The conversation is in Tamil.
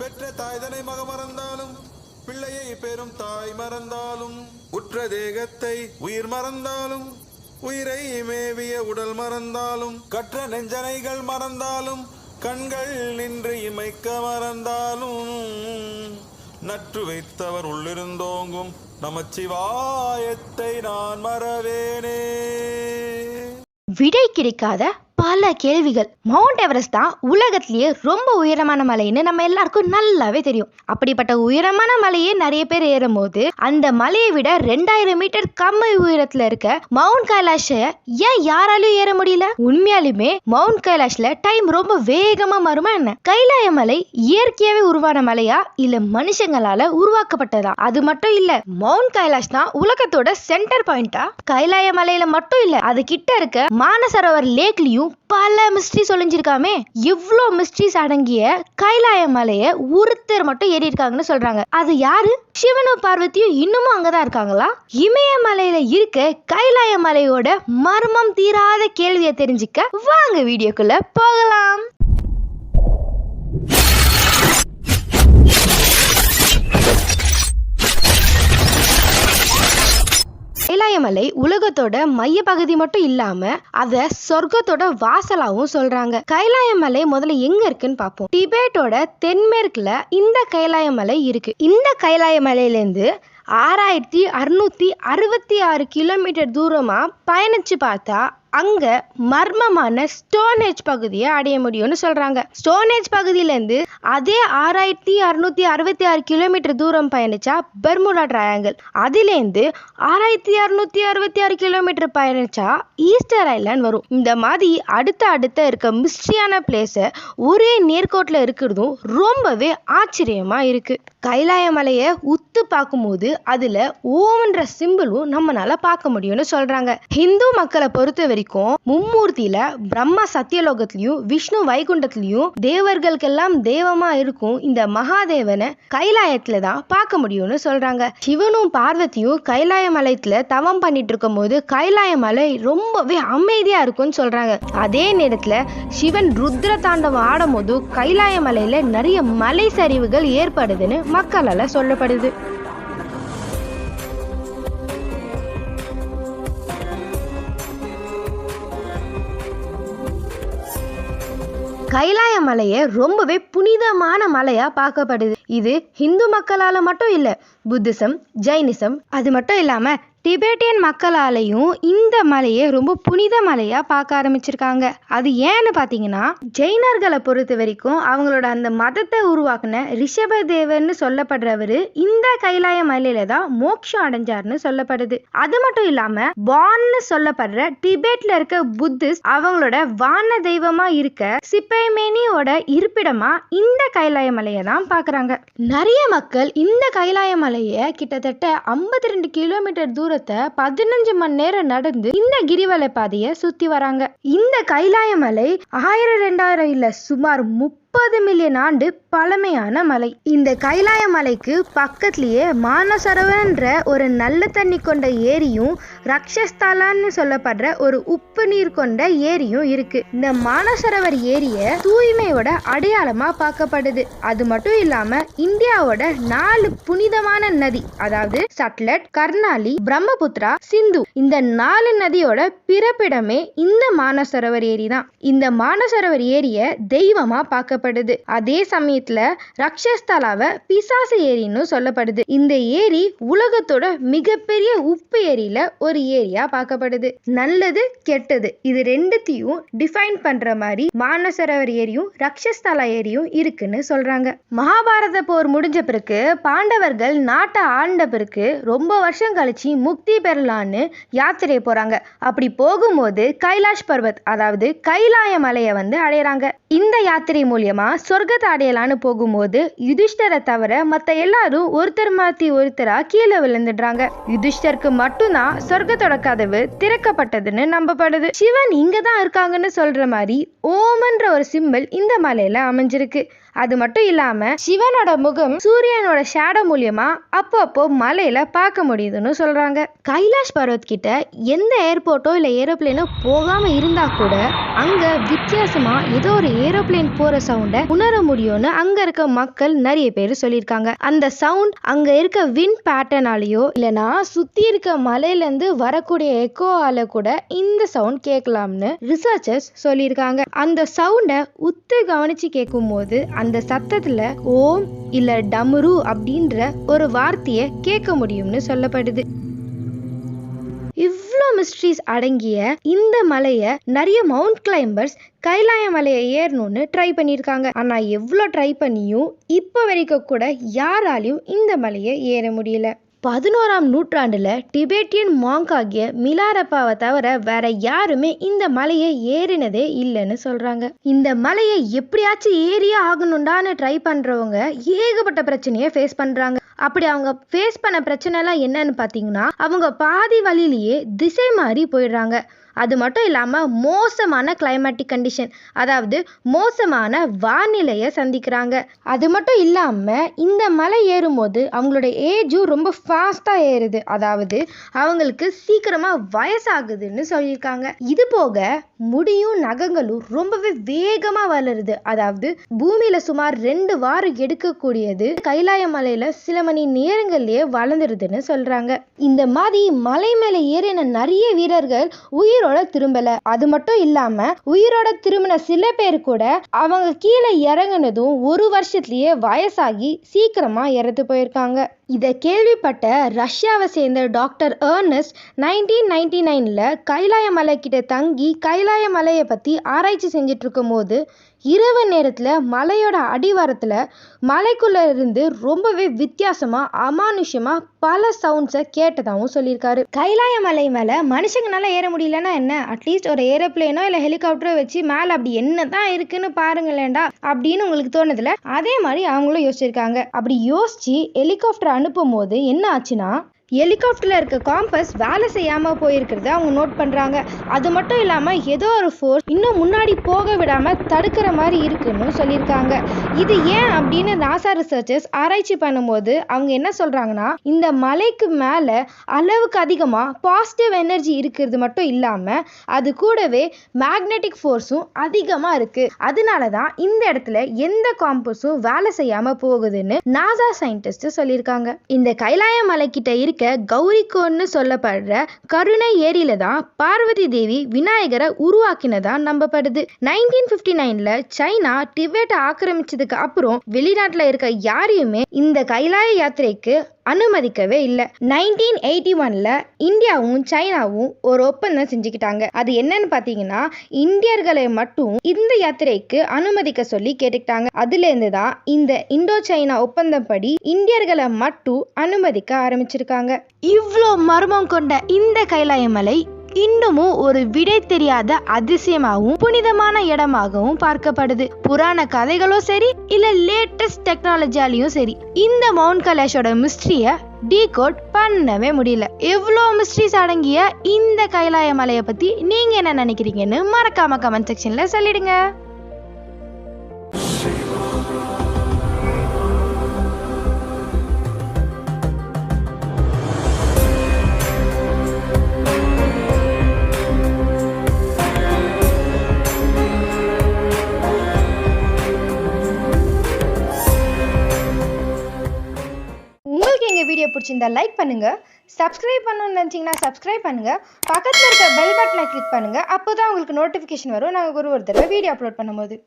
பெற்ற தாய்தனை மறந்தாலும் பிள்ளையை பெறும் தாய் மறந்தாலும் உற்ற தேகத்தை உயிர் மறந்தாலும் உயிரை மேவிய உடல் மறந்தாலும் கற்ற நெஞ்சனைகள் மறந்தாலும் கண்கள் நின்று இமைக்க மறந்தாலும் நற்று வைத்தவர் உள்ளிருந்தோங்கும் நமச்சிவாயத்தை நான் மறவேனே. விடை கிடைக்காத பல கேள்விகள். மவுண்ட் எவரெஸ்ட் தான் உலகத்திலேயே ரொம்ப உயரமான மலைன்னு நம்ம எல்லாருக்கும் நல்லாவே தெரியும். அப்படிப்பட்ட உயரமான மலையே நிறைய பேர் ஏறும் போது அந்த மலையை விட 2000 மீட்டர் கம்மி உயரத்துல இருக்க மவுண்ட் கைலாஷ ஏன் யாராலையும் ஏற முடியல? உண்மையாலுமே மவுண்ட் கைலாஷ்ல டைம் ரொம்ப வேகமா மாறுமா என்ன? கைலாய மலை இயற்கையாவே உருவான மலையா இல்ல மனுஷங்களால உருவாக்கப்பட்டதா? அது மட்டும் இல்ல, மவுண்ட் கைலாஷ் தான் உலகத்தோட சென்டர் பாயிண்டா? கைலாய மலையில மட்டும் இல்ல, அது கிட்ட இருக்க மானசரோவர் லேக்லயும் பல மிஸ்ட்ரிஸ் ஒளிஞ்சிருக்காமே. இவ்ளோ மிஸ்ட்ரிஸ் அடங்கிய கைலாய மலையை ஒருத்தர் மட்டும் ஏறி இருக்காங்கன்னு சொல்றாங்க. அது யாரு? சிவனும் பார்வதியும் இன்னமும் அங்கதான் இருக்காங்களா? இமயமலையில இருக்க கைலாய மலையோட மர்மம் தீராத கேள்வியை தெரிஞ்சுக்க வாங்க வீடியோக்குள்ள போகலாம். கைலாயமலை உலகத்தோட மைய பகுதி மட்டும் இல்லாம அத சொர்க்கத்தோட வாசலாவும் சொல்றாங்க. கைலாயமலை முதல்ல எங்க இருக்குன்னு பாப்போம். டிபேட்டோட தென்மேற்குல இந்த கைலாயமலை இருக்கு. இந்த கைலாயமலையில இருந்து 6666 கிலோமீட்டர் தூரமா பயணிச்சு பார்த்தா அங்க மர்மமான ஸ்டோனேஜ் பகுதியை அடைய முடியும்னு சொல்றாங்க. ஸ்டோனேஜ் பகுதியிலேருந்து அதே 6666 கிலோமீட்டர் தூரம் பயணிச்சா பெர்முடா ட்ரையாங்கிள், அதுலேருந்து 6666 கிலோமீட்டர் பயணிச்சா ஈஸ்டர் ஐலாண்ட் வரும். இந்த மாதிரி அடுத்த இருக்க மிஸ்ட்ரியான பிளேஸை ஒரே நேர்கோட்டில் இருக்கிறதும் ரொம்பவே ஆச்சரியமா இருக்கு. கைலாய மலையை உத்து பார்க்கும்போது அதுல ஓம்ன்ற சிம்பிளும் நம்மளால பார்க்க முடியும்னு சொல்றாங்க. ஹிந்து மக்களை பொறுத்த வரைக்கும் மும்மூர்த்தியில பிரம்மா சத்தியலோகத்திலையும் விஷ்ணு வைகுண்டத்திலையும் தேவர்களுக்கெல்லாம் தெய்வமா இருக்கும் இந்த மகாதேவனை கைலாயத்துல தான் பார்க்க முடியும்னு சொல்றாங்க. சிவனும் பார்வதியும் கைலாய மலையத்துல தவம் பண்ணிட்டு இருக்கும் போது கைலாய மலை ரொம்பவே அமைதியா இருக்கும்னு சொல்றாங்க. அதே நேரத்துல சிவன் ருத்ர தாண்டவம் ஆடும் போது கைலாய மலையில நிறைய மலை சரிவுகள் ஏற்படுதுன்னு மக்களால சொல்லப்படுது. கைலாய மலையை ரொம்பவே புனிதமான மலையா பார்க்கப்படுது. இது ஹிந்து மக்களால மட்டும் இல்ல, புத்திசம், ஜைனிசம், அது மட்டும் இல்லாம டிபேட்டியன் மக்களாலையும் இந்த மலையை ரொம்ப புனித மலையா பார்க்க ஆரம்பிச்சிருக்காங்க. அது ஏன்னு பாத்தீங்கன்னா, ஜெயினர்களை பொறுத்த வரைக்கும் அவங்களோட அந்த மதத்தை உருவாக்குன ரிஷபதேவர்னு சொல்லப்படுறவரு இந்த கைலாய மலையில தான் மோட்சம் அடைஞ்சார்னு சொல்லப்படுது. அது மட்டும் இல்லாம பான்னு சொல்லப்படுற டிபேட்ல இருக்க புத்திஸ்ட் அவங்களோட வான தெய்வமா இருக்க சிப்பைமேனியோட இருப்பிடமா இந்த கைலாய மலையை தான் பாக்குறாங்க. நிறைய மக்கள் இந்த கைலாய மலையை கிட்டத்தட்ட 52 கிலோமீட்டர் தூரம் 15 மணி நேரம் நடந்து இந்த கிரிவல பாதையை சுத்தி வராங்க. இந்த கைலாய மலை 1000-2000 இல்ல, சுமார் 30 மில்லியன் ஆண்டு பழமையான மலை. இந்த கைலாய மலைக்கு பக்கத்திலேயே மானசரோவர்ன்ற ஒரு நல்ல தண்ணி கொண்ட ஏரியும் ரக்ஷஸ்தலான்னு சொல்லப்படுற ஒரு உப்பு நீர் கொண்ட ஏரியும் இருக்கு. இந்த மானசரோவர் ஏரிய தூய்மையோட அடையாளமா பார்க்கப்படுது. அது மட்டும் இல்லாம இந்தியாவோட 4 புனிதமான நதி, அதாவது சட்லட், கர்னாலி, பிரம்மபுத்திரா, சிந்து, இந்த 4 நதியோட பிறப்பிடமே இந்த மானசரோவர் ஏரி தான். இந்த மானசரோவர் ஏரிய தெய்வமா பார்க்க சொல்லப்படுது. அதே சமயத்துல ரக்ஷஸ்தலாவை பிசாசு ஏரின்னு சொல்லப்படுது. இந்த ஏரி உலகத்தோட மிகப்பெரிய உப்பு ஏரியில ஒரு ஏரியா பார்க்கப்படுது. நல்லது கெட்டது இது ரெண்டுத்தையும் டிஃபைன் பண்ற மாதிரி மானசரோவர் ஏரியும் ரக்ஷஸ்தலா ஏரியும் இருக்குன்னு சொல்றாங்க. மகாபாரத போர் முடிஞ்ச பிறகு பாண்டவர்கள் நாட்டை ஆண்ட பிறகு ரொம்ப வருஷம் கழிச்சு முக்தி பெறலான்னு யாத்திரை போறாங்க. அப்படி போகும்போது கைலாஷ் பர்வத், அதாவது கைலாய மலையை அடையறாங்க. இந்த யாத்திரை மூலியமா சொர்க்கத்தை அடையலான்னு போகும்போது யுதிஷ்டரை தவிர மத்த எல்லாரும் ஒருத்தர் மாத்தி ஒருத்தரா கீழே விழுந்துடுறாங்க. யுதிஷ்டருக்கு மட்டும்தான் சொர்க்கத்தோட கதவு திறக்கப்பட்டதுன்னு நம்பப்படுது. சிவன் இங்கதான் இருக்காங்கன்னு சொல்ற மாதிரி ஓம்ன்ற ஒரு சிம்பிள் இந்த மலையில அமைஞ்சிருக்கு. அது மட்டும் இல்லாம சிவனோட முகம் சூரியனோட ஷேடோ மூலியமா அப்பப்போ மலையில பார்க்க முடியுதுன்னு சொல்றாங்க. கைலாஷ் பர்வத் கிட்ட எந்த ஏர்போர்ட்டோ இல்ல ஏரோப்ளேனோ போகாம இருந்தா கூட அங்க வித்தியாசமா ஏதோ ஒரு ஏரோப்ளேன் போற சவுண்ட உணர முடியும்னு அங்க இருக்க மக்கள் நிறைய பேர் சொல்லியிருக்காங்க. அந்த சவுண்ட் அங்க இருக்க விண்ட் பேட்டர்னாலேயோ இல்லனா சுத்தி இருக்க மலையில இருந்து வரக்கூடிய எக்கோவால கூட இந்த சவுண்ட் கேட்கலாம்னு ரிசர்ச்சர்ஸ் சொல்லியிருக்காங்க. அந்த சவுண்ட உத்து கவனிச்சு கேட்கும் போது அந்த சத்தத்துல ஓம் இல்ல டமுரு அப்படின்ற ஒரு வார்த்தையை கேட்க முடியும்னு சொல்லப்படுது. இவ்வளோ மிஸ்ட்ரீஸ் அடங்கிய இந்த மலையை நிறைய மவுண்ட் கிளைம்பர்ஸ் கைலாய மலையை ஏறணும்னு ட்ரை பண்ணியிருக்காங்க. ஆனால் எவ்வளோ ட்ரை பண்ணியும் இப்போ வரைக்கும் கூட யாராலையும் இந்த மலையை ஏற முடியல. 11ஆம் நூற்றாண்டுல டிபேட்டியன் மாங்க் ஆகிய மிலாரப்பாவை தவிர வேற யாருமே இந்த மலையை ஏறினதே இல்லைன்னு சொல்றாங்க. இந்த மலையை எப்படியாச்சும் ஏறியே ஆகணும்டான்னு ட்ரை பண்றவங்க ஏகப்பட்ட பிரச்சனையை ஃபேஸ் பண்றாங்க. அப்படி அவங்க ஃபேஸ் பண்ண பிரச்சனை எல்லாம் என்னன்னு பார்த்தீங்கன்னா, அவங்க பாதி வழியிலேயே திசை மாறி போயிடுறாங்க. அது மட்டும் இல்லாமல் மோசமான கிளைமேட்டிக் கண்டிஷன், அதாவது மோசமான வானிலையை சந்திக்கிறாங்க. அது மட்டும் இல்லாமல் இந்த மலை ஏறும்போது அவங்களோட ஏஜும் ரொம்ப ஃபாஸ்ட்டாக ஏறுது, அதாவது அவங்களுக்கு சீக்கிரமாக வயசாகுதுன்னு சொல்லியிருக்காங்க. இது போக முடியும் நகங்களும் ரொம்பவே வேகமாக வளருது, அதாவது பூமியில் சுமார் 2 வாரம் எடுக்கக்கூடியது கைலாய மலையில் சில மணி நேரங்கள்லேயே வளர்ந்துருதுன்னு சொல்கிறாங்க. இந்த மாதிரி மலை மேலே ஏறின நிறைய வீரர்கள் உயிரோட திரும்பல. அது மட்டும் இல்லாம உயிரோட திரும்பின சில பேர் கூட அவங்க கீழே இறங்குனதும் 1 வருஷத்துலயே வயசாகி சீக்கிரமா இறந்து போயிருக்காங்க. இதை கேள்விப்பட்ட ரஷ்யாவை சேர்ந்த டாக்டர் ஏர்னஸ்ட் 1999ல கைலாய மலை கிட்ட தங்கி கைலாய மலையை பத்தி ஆராய்ச்சி செஞ்சுட்டு இருக்கும் போது இரவு நேரத்தில் மலையோட அடிவாரத்தில் மலைக்குள்ளே இருந்து ரொம்பவே வித்தியாசமாக அமானுஷ்யமாக பல சவுண்ட்ஸை கேட்டதாகவும் சொல்லியிருக்காரு. கைலாய மலை மேலே மனுஷங்கனால ஏற முடியலன்னா என்ன, அட்லீஸ்ட் ஒரு ஏரோப்ளேனோ இல்லை ஹெலிகாப்டரோ வச்சு மேலே அப்படி என்ன தான் இருக்குன்னு பாருங்களேண்டா அப்படின்னு உங்களுக்கு தோணுதுல, அதே மாதிரி அவங்களும் யோசிச்சிருக்காங்க. அப்படி யோசிச்சு ஹெலிகாப்டர் அனுப்பும் போது என்ன ஆச்சுன்னா, ஹெலிகாப்டரில் இருக்க காம்பஸ் வேலை செய்யாமல் போயிருக்கிறத அவங்க நோட் பண்ணுறாங்க. அது மட்டும் இல்லாமல் ஏதோ ஒரு ஃபோர்ஸ் இன்னும் முன்னாடி போக விடாமல் தடுக்கிற மாதிரி இருக்குன்னு சொல்லியிருக்காங்க. இது ஏன் அப்படின்னு நாசா ரிசர்ச்சர்ஸ் ஆராய்ச்சி பண்ணும்போது அவங்க என்ன சொல்கிறாங்கன்னா, இந்த மலைக்கு மேலே அளவுக்கு அதிகமாக பாசிட்டிவ் எனர்ஜி இருக்கிறது மட்டும் இல்லாமல் அது கூடவே மேக்னெட்டிக் ஃபோர்ஸும் அதிகமாக இருக்குது. அதனால தான் இந்த இடத்துல எந்த காம்பஸும் வேலை செய்யாமல் போகுதுன்னு நாசா சயின்டிஸ்ட் சொல்லியிருக்காங்க. இந்த கைலாய மலைக்கிட்ட இருக்க கௌரிகோன்னு சொல்லப்படுற கருணை ஏரியில தான் பார்வதி தேவி விநாயகரை உருவாக்கினதா நம்பப்படுது. 1959ல சைனா டிபெட்டை ஆக்கிரமிச்சதுக்கு அப்புறம் வெளிநாட்டுல இருக்க யாரையுமே இந்த கைலாய யாத்திரைக்கு அனுமதிக்கவே இல்லை. 1981ல இந்தியாவும் சைனாவும் ஒரு ஒப்பந்தம் செஞ்சுக்கிட்டாங்க. அது என்னன்னு பார்த்தீங்கன்னா, இந்தியர்களை மட்டும் இந்த யாத்திரைக்கு அனுமதிக்க சொல்லி கேட்டுக்கிட்டாங்க. அதுல இருந்து தான் இந்த இந்தோ சைனா ஒப்பந்தம் படி இந்தியர்களை மட்டும் அனுமதிக்க ஆரம்பிச்சிருக்காங்க. இவ்வளோ மர்மம் கொண்ட இந்த கைலாய மலை இன்னமும் ஒரு விடை தெரியாத அதிசயமாகவும் புனிதமான இடமாகவும் பார்க்கப்படுது. புராண கதைகளும் சரி இல்ல லேட்டஸ்ட் டெக்னாலஜியாலையும் சரி இந்த மவுண்ட் கைலாஷோட மிஸ்ட்ரிய டீகோட் பண்ணவே முடியல. எவ்வளோ மிஸ்ட்ரிஸ் அடங்கிய இந்த கைலாய மலையை பத்தி நீங்க என்ன நினைக்கிறீங்கன்னு மறக்காம கமெண்ட் செக்ஷன்ல சொல்லிடுங்க. உங்களுக்கு எங்கள் வீடியோ பிடிச்சிருந்தா லைக் பண்ணுங்க, சப்ஸ்கிரைப் பண்ணணும்னு நினச்சிங்கன்னா சப்ஸ்கிரைப் பண்ணுங்க, பக்கத்தில் இருக்க பெல் பட்டனை கிளிக் பண்ணுங்க. அப்போ தான் உங்களுக்கு நோட்டிஃபிகேஷன் வரும் நாங்கள் ஒரு தடவை வீடியோ அப்லோட் பண்ணும்போது.